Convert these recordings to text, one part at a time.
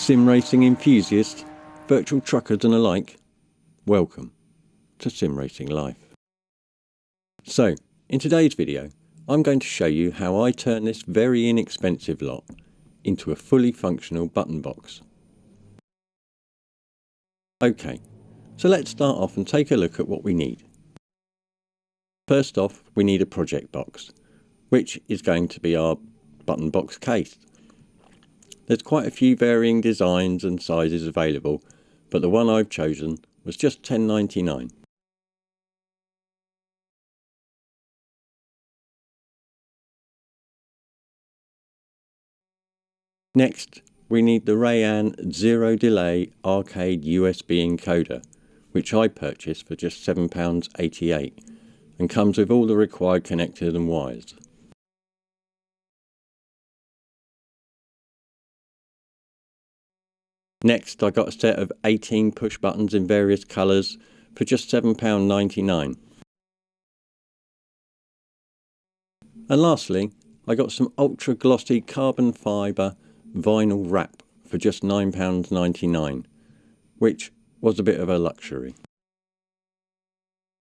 Sim racing enthusiasts, virtual truckers and alike, welcome to Sim Racing Life. So, in today's video, I'm going to show you how I turn this very inexpensive lot into a fully functional button box. Okay, so let's start off and take a look at what we need. First off, we need a project box, which is going to be our button box case. There's quite a few varying designs and sizes available, but the one I've chosen was just $10.99. Next, we need the Rayan Zero Delay Arcade USB encoder, which I purchased for just £7.88 and comes with all the required connectors and wires. Next, I got a set of 18 push buttons in various colours for just £7.99. And lastly, I got some ultra glossy carbon fibre vinyl wrap for just £9.99, which was a bit of a luxury.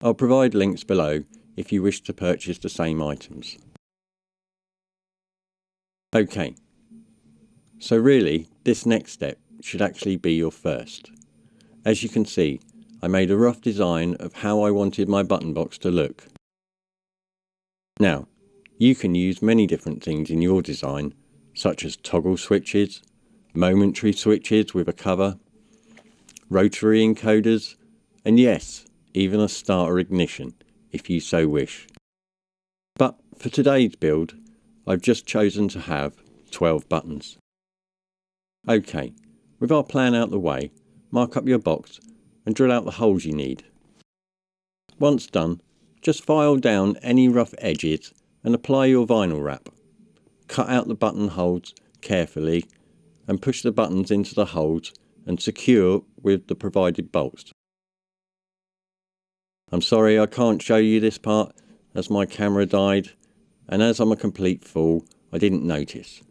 I'll provide links below if you wish to purchase the same items. Okay, so really this next step should actually be your first. As you can see, I made a rough design of how I wanted my button box to look. Now, you can use many different things in your design, such as toggle switches, momentary switches with a cover, rotary encoders, and yes, even a starter ignition, if you so wish. But for today's build, I've just chosen to have 12 buttons. Okay, with our plan out the way, mark up your box and drill out the holes you need. Once done, just file down any rough edges and apply your vinyl wrap. Cut out the button holes carefully and push the buttons into the holes and secure with the provided bolts. I'm sorry I can't show you this part as my camera died, and as I'm a complete fool, I didn't notice.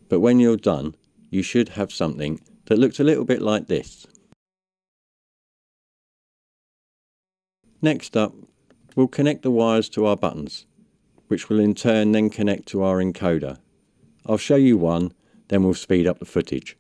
But when you're done, you should have something that looks a little bit like this. Next up, we'll connect the wires to our buttons, which will in turn then connect to our encoder. I'll show you one, then we'll speed up the footage.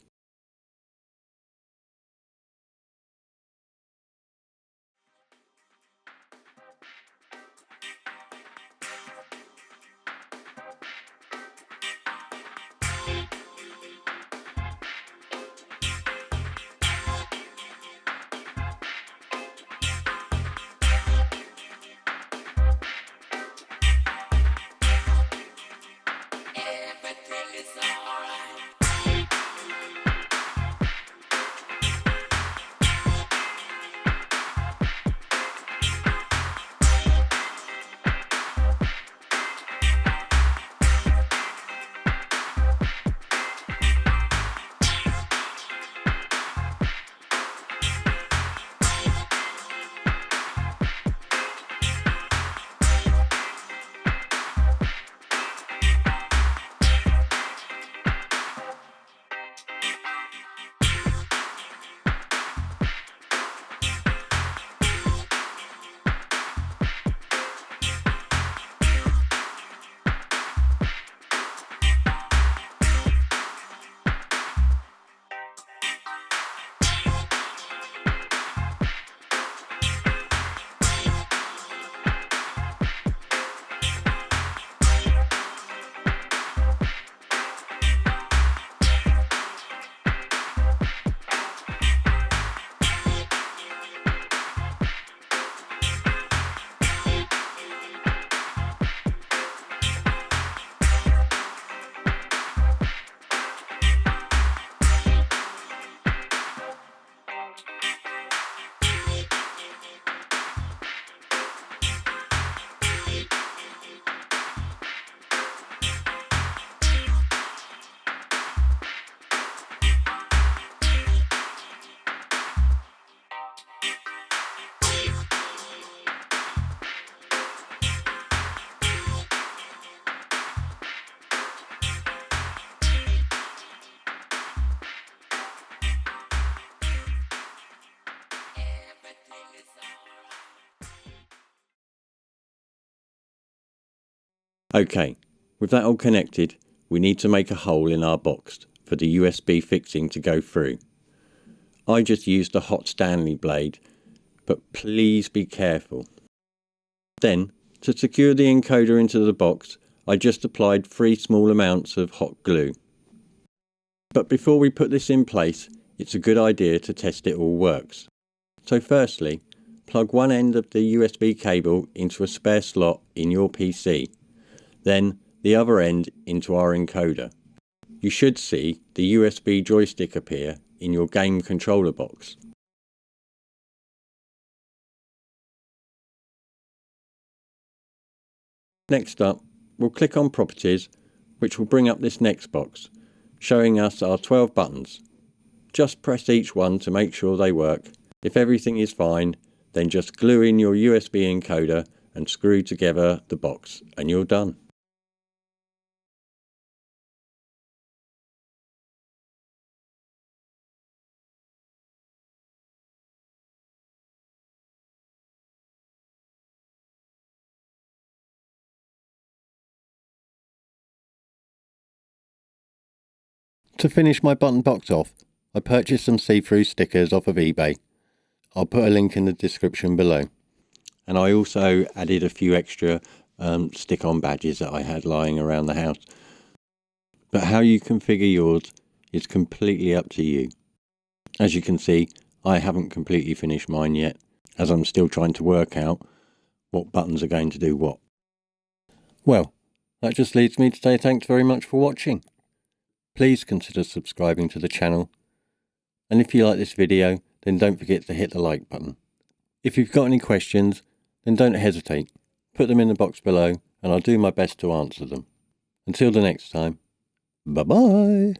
Okay, with that all connected, we need to make a hole in our box for the USB fixing to go through. I just used a hot Stanley blade, but please be careful. Then, to secure the encoder into the box, I just applied 3 small amounts of hot glue. But before we put this in place, it's a good idea to test it all works. So firstly, plug one end of the USB cable into a spare slot in your PC, then the other end into our encoder. You should see the USB joystick appear in your game controller box. Next up, we'll click on Properties, which will bring up this next box, showing us our 12 buttons. Just press each one to make sure they work. If everything is fine, then just glue in your USB encoder and screw together the box and you're done. To finish my button box off, I purchased some see-through stickers off of eBay. I'll put a link in the description below. And I also added a few extra stick-on badges that I had lying around the house. But how you configure yours is completely up to you. As you can see, I haven't completely finished mine yet, as I'm still trying to work out what buttons are going to do what. Well, that just leads me to say thanks very much for watching. Please consider subscribing to the channel, and if you like this video, then don't forget to hit the like button. If you've got any questions, then don't hesitate. Put them in the box below and I'll do my best to answer them. Until the next time, bye bye!